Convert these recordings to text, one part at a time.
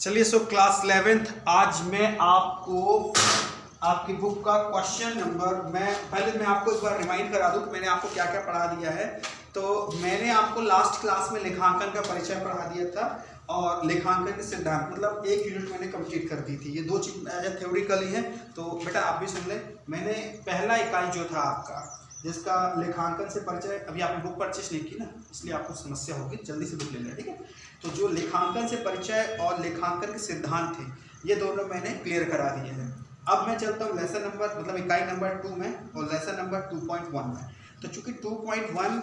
चलिए so class 11th आज मैं आपको आपकी बुक का क्वेश्चन नंबर मैं आपको एक बार रिमाइंड करा दूं कि मैंने आपको क्या क्या पढ़ा दिया है। तो मैंने आपको लास्ट क्लास में लेखांकन का परिचय पढ़ा दिया था और लेखांकन के सिद्धांत मतलब एक यूनिट मैंने कंप्लीट कर दी थी। ये दो चीज थ्योरिकली है तो बेटा आप भी सुन लें। मैंने पहला इकाई जो था आपका जिसका लेखांकन से परिचय, अभी आपने बुक परचेस नहीं की ना इसलिए आपको समस्या होगी, जल्दी से बुक ले लें, ठीक है। तो जो लेखांकन से परिचय और लेखांकन के सिद्धांत थे ये दोनों मैंने क्लियर करा दिए हैं। अब मैं चलता हूँ लेसन नंबर मतलब इकाई नंबर 2 में और लेसन नंबर 2.1 में। तो चूंकि 2.1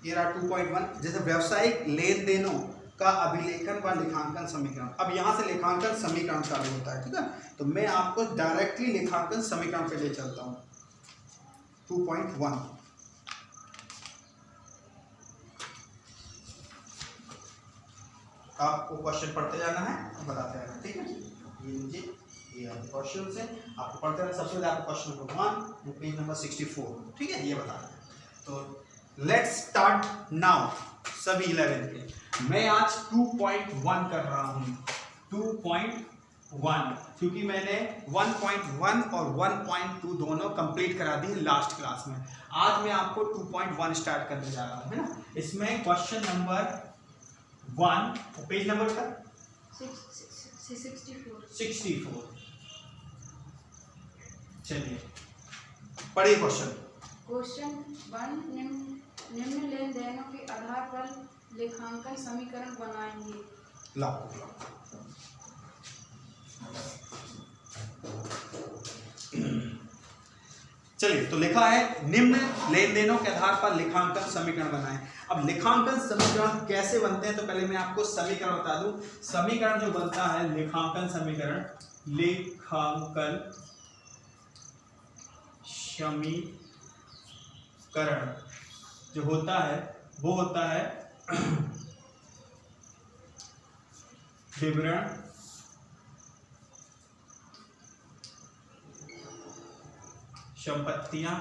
ये रहा 2.1 जैसे व्यावसायिक लेन देनों का अभिलेखन व लेखांकन समीकरण। अब यहाँ से लेखांकन समीकरण चालू होता है, ठीक है। तो मैं आपको डायरेक्टली लेखांकन समीकरण पे ले चलता हूँ। 2.1 आपको क्वेश्चन पढ़ते जाना है और बताते जाना, ठीक है। ये लीजिए, ये आपके क्वेश्चन से आपको पढ़ते रहना। सबसे पहले आपको क्वेश्चन नंबर 1 पेज नंबर 64, ठीक है, ये बताना है। तो लेट्स स्टार्ट नाउ सभी 11 के। मैं आज 2.1 कर रहा हूँ। 2.1 क्योंकि मैंने 1.1 और 1.2 दोनों कंप्लीट करा दी लास्ट क्लास में। आज मैं आपको 2.1 स्टार्ट करने जा रहा हूँ, है ना। इसमें क्वेश्चन नंबर 1 पेज नंबर का 64। चलिए पढ़िए क्वेश्चन। क्वेश्चन 1 निम्न लेन देनों के आधार पर लेखांकन समीकरण बनाएंगे। चलिए तो लिखा है निम्न लेन देनों के आधार पर लेखांकन समीकरण बनाएं। अब लेखांकन समीकरण कैसे बनते हैं तो पहले मैं आपको समीकरण बता दूं। समीकरण जो बनता है लेखांकन समीकरण, लेखांकन समीकरण जो होता है वो होता है विवरण संपत्तियां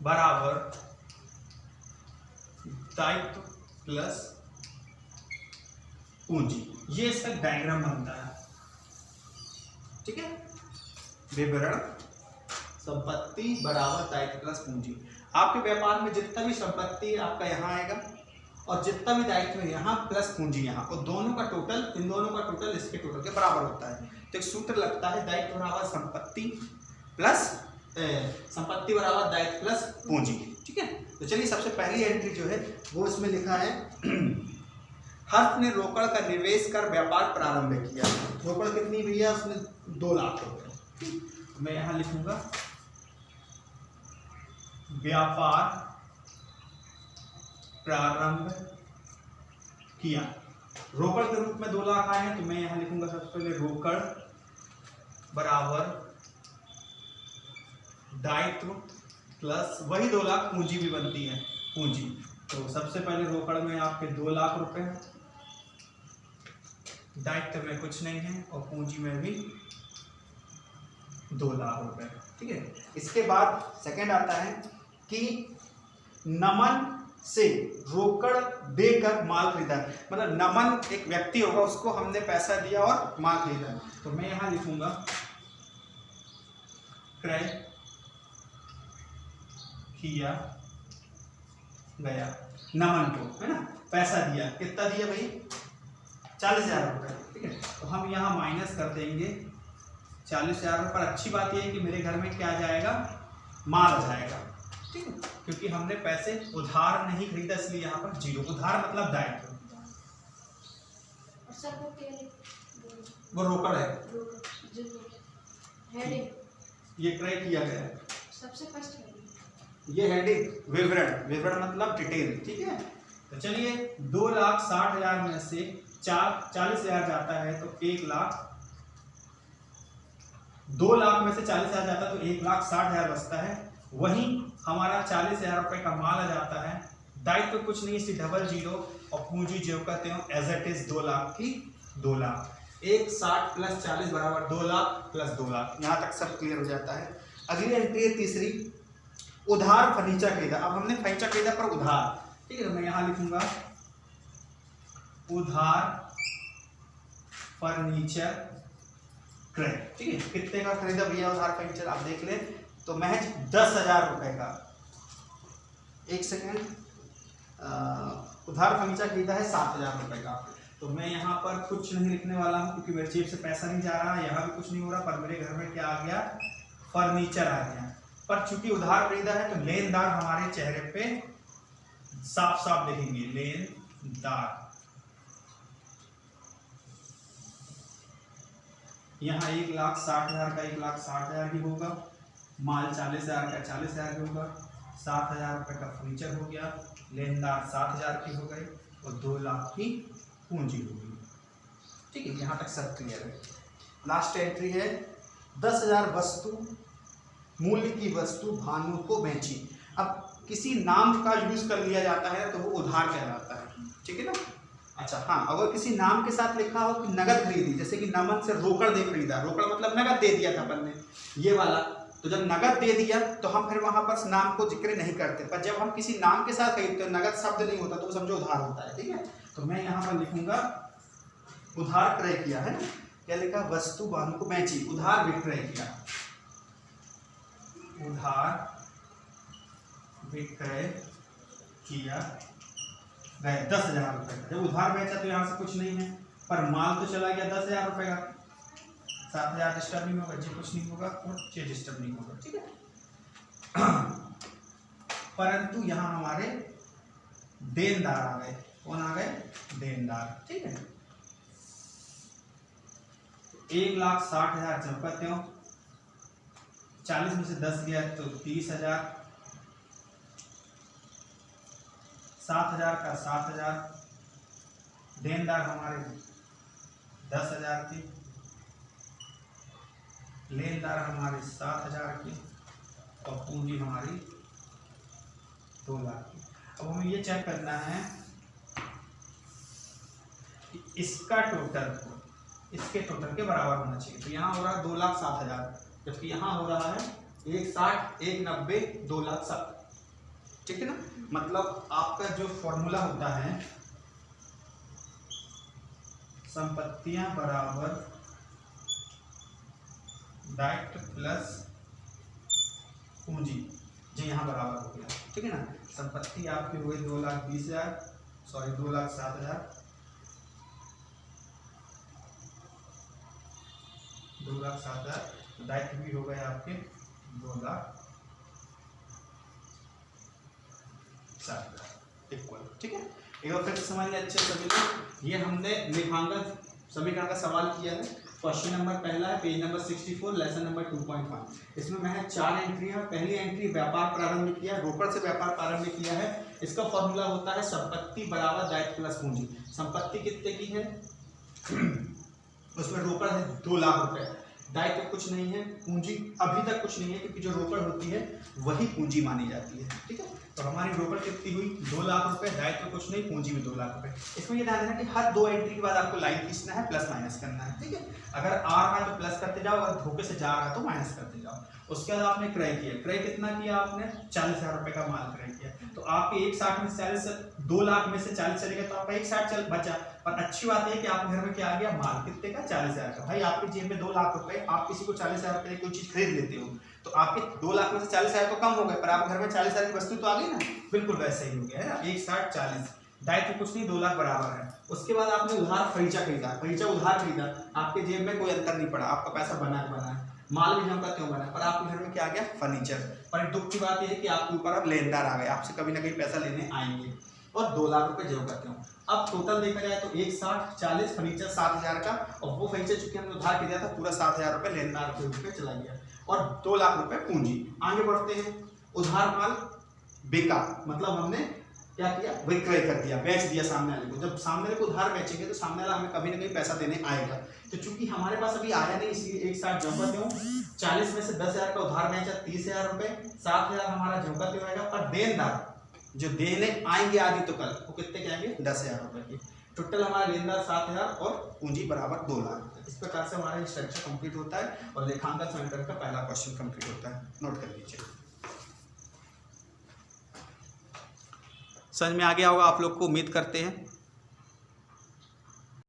बराबर दायित्व प्लस पूंजी। ये इसका डायग्राम बनता है, ठीक है। विवरण संपत्ति बराबर दायित्व प्लस पूंजी। आपके व्यापार में जितना भी संपत्ति है आपका यहाँ आएगा और जितना भी दायित्व है यहाँ प्लस पूंजी यहाँ, और दोनों का टोटल, इन दोनों का टोटल इसके टोटल के बराबर होता है। तो एक सूत्र लगता है दायित्व बराबर संपत्ति प्लस संपत्ति बराबर दायित्व प्लस पूंजी, ठीक है। तो चलिए सबसे पहली एंट्री जो है वो इसमें लिखा है हर्ष ने रोकड़ का निवेश कर व्यापार प्रारंभ किया। रोकड़ कितनी भैया, उसने 2 लाख रुपए। मैं यहाँ लिखूंगा व्यापार प्रारंभ किया। रोकड़ के रूप में 2 लाख आए हैं तो मैं यहाँ लिखूंगा सबसे पहले रोकड़ बराबर दायित्व प्लस वही 2 लाख पूंजी भी बनती है पूंजी। तो सबसे पहले रोकड़ में आपके 2 लाख रुपए, दायित्व में कुछ नहीं है और पूंजी में भी 2 लाख रुपए, ठीक है। इसके बाद सेकंड आता है कि नमन से रोकड़ देकर माल खरीदा। मतलब नमन एक व्यक्ति होगा, उसको हमने पैसा दिया और माल खरीदा। तो मैं यहां लिखूंगा क्रय किया गया नमन को, है ना। पैसा दिया, कितना दिया भाई, 40,000 रुपये, ठीक है। तो हम यहाँ माइनस कर देंगे 40,000 रुपये पर। अच्छी बात यह है कि मेरे घर में क्या जाएगा, माल आ जाएगा, ठीक है, क्योंकि हमने पैसे उधार नहीं खरीदा इसलिए यहाँ पर 0। उधार मतलब दायित्व, वो रोकड़ है, ये क्रय किया गया। सबसे फर्स्ट ये हेडिंग विवरण, विवरण मतलब डिटेल, ठीक है। तो चलिए 2,60,000 में से 40,000 जाता है तो 1 लाख, 2 लाख में से 40,000 जाता है तो 1,60,000 बचता है। वहीं हमारा 40,000 रुपए का माल आ जाता है। दायित्व कुछ नहीं, इसलिए 00 और पूंजी जो कहते हो एज इट इज 2 लाख की 2 लाख। 1,60 प्लस 40 बराबर 2 लाख प्लस 2 लाख। यहाँ तक सब क्लियर हो जाता है। अगली एंट्री है तीसरी, उधार फर्नीचर खरीदा। अब हमने फर्नीचर खरीदा पर उधार, ठीक है, तो मैं यहाँ लिखूंगा उधार फर्नीचर क्रय, ठीक है। कितने का खरीदा भैया उधार फर्नीचर, आप देख लें तो महज 10,000 रुपए का। एक सेकेंड, उधार फर्नीचर खरीदा है 7,000 रुपए का। तो मैं यहाँ पर कुछ नहीं लिखने वाला हूँ क्योंकि मेरे जेब से पैसा नहीं जा रहा, यहाँ भी कुछ नहीं हो रहा, पर मेरे घर में क्या आ गया, फर्नीचर आ गया। पर चूंकि उधार खरीदा है तो लेनदार हमारे चेहरे पे साफ साफ लिखेंगे, लेनदार। यहाँ 1,60,000 का 1,60,000 ही होगा, माल 40,000 का 40,000 ही होगा, 7,000 रुपये का फर्नीचर हो गया, लेनदार 7,000 की हो गई और 2 लाख की पूंजी होगी, ठीक है। यहाँ तक सब क्लियर है। लास्ट एंट्री है 10,000 वस्तु, मूल्य की वस्तु भानु को बेची। अब किसी नाम का यूज कर लिया जाता है तो वो उधार कहलाता है, ठीक है ना। अच्छा हाँ, अगर किसी नाम के साथ लिखा हो कि नगद खरीदी, जैसे कि नमन से रोकड़ दे खरीदा, रोकड़ मतलब नगद दे दिया था अपन ने, ये वाला, तो जब नगद दे दिया तो हम फिर वहां पर नाम को जिक्र नहीं करते। पर जब हम किसी नाम के साथ खरीदते हैं, नगद शब्द नहीं होता तो समझो उधार होता है, ठीक है। तो मैं यहाँ पर लिखूंगा उधार क्रय किया है, क्या लिखा, वस्तु भानु को बेची, उधार विक्रय किया, उधार विक्रय किया गए 10,000 रुपए का। जब उधार बेचा तो यहाँ से कुछ नहीं है, पर माल तो चला गया 10,000 रुपए का, 7,000 डिस्टर्ब नहीं होगा, जी कुछ नहीं होगा और 6 डिस्टर्ब नहीं होगा, ठीक है। परंतु यहाँ हमारे देनदार आ गए, कौन आ गए, देनदार, ठीक है। 1,60,000 जब हो, 40 में से 10 गया तो 30,000, 7,000 का 7,000, देनदार हमारे 10,000 की, लेनदार हमारे 7,000 की और पूंजी हमारी 2 लाख की। अब हमें ये चेक करना है कि इसका टोटल इसके टोटल के बराबर होना चाहिए। तो यहाँ हो रहा है 2,07,000, जबकि यहाँ हो रहा है 1,60, 1,90, 2,07, ठीक है ना। मतलब आपका जो फॉर्मूला होता है संपत्तियां बराबर दायित्व प्लस पूंजी, जो यहाँ बराबर हो गया, ठीक है ना। संपत्ति आपकी हो गई 2,20,000, सॉरी 2,07,000, 2,07,000, दायित्व भी हो गए आपके 2,07,000 इक्वल, ठीक है। एक बार फिर से समझ लें अच्छे सभी लोग। ये हमने लेखांकन समीकरण का सवाल किया है। क्वेश्चन नंबर पहला है, पेज नंबर 64, लेसन नंबर 2.1। इसमें मैं 4 एंट्री है। पहली एंट्री व्यापार प्रारंभ किया, रोकड़ से व्यापार प्रारंभ किया है। इसका फॉर्मूला होता है संपत्ति बराबर दायित्व प्लस पूंजी। संपत्ति कितने की है, उसमें रोकड़ है 2 लाख रुपए, दायित्व कुछ नहीं है, पूंजी अभी तक कुछ नहीं है, क्योंकि जो रोकड़ होती है वही पूंजी मानी जाती है, ठीक है। तो हमारी रोकड़ कितनी हुई 2 लाख रुपए, दायित्व कुछ नहीं, पूंजी भी 2 लाख रुपए। इसमें ये ध्यान देना कि हर 2 एंट्री के बाद आपको लाइन खींचना है, प्लस माइनस करना है, ठीक है। अगर आ रहा है तो प्लस करते जाओ, अगर धोखे से जा रहा है तो माइनस करते जाओ। उसके बाद आपने क्रय किया, क्रय कितना किया आपने, 40,000 रुपए का माल क्रय किया। तो आपके 1,60 में 40, 2 लाख में से 40 चलेगा तो आपका 1,60 बचा। पर अच्छी बात है कि आपके घर में क्या आ गया, माल कितने का, 40,000 का। भाई आपकी जेब में 2 लाख रुपए, आप किसी को 40,000 रुपए की कोई चीज खरीद लेते हो तो आपके 2 लाख में से 40,000 तो कम हो गए, पर आपके घर में 40,000 की वस्तु तो आ गई ना, बिल्कुल वैसे ही हो गया है ना। 1,60, 40, दायित्व कुछ नहीं, 2 लाख बराबर है। उसके बाद आपने उधार फरीचा खरीदा, फरीचा उधार खरीदा, आपके जेब में कोई अंतर नहीं पड़ा, आपका पैसा बना है, माल भी जमका क्यों बना, पर आपके घर में क्या आ गया, फर्नीचर। पर दुख की बात यह है कि आपके ऊपर अब लेनदार आ गए, आपसे कभी ना कभी पैसा लेने आएंगे और 2 लाख रुपए जरूर करते हो। अब टोटल देखा जाए तो 1,60, 40, फर्नीचर 7,000 का, और वो फर्नीचर चूंकि हमने उधार किया था पूरा 7,000 रुपए लेनदार के रूप में चला गया, और 2 लाख रुपए पूंजी। आगे बढ़ते हैं, उधार माल बेका, मतलब हमने क्या किया, विक्रय कर दिया, बेच दिया सामने वाले को। जब सामने वाले को उधार बेचेंगे तो सामने वाला हमें कभी ना कभी पैसा देने आएगा। तो चूंकि हमारे पास अभी आया नहीं, इसलिए 1,60 जमा क्यों, 40 में से 10,000 का उधार बेचा 30,000 रुपए, 7,000 हमारा जमा क्यों आएगा। पर देनदार जो देने आएंगे आगे तो कल, वो कितने के आएंगे, 10,000 रुपए के। टोटल हमारा लेनदार 7,000 और पूंजी बराबर 2 लाख। इस प्रकार से हमारा स्ट्रक्चर कंप्लीट होता है और लेखांकन समीकरण का पहला क्वेश्चन कंप्लीट होता है। नोट कर लीजिए। समझ में आ गया होगा आप लोग को, उम्मीद करते हैं।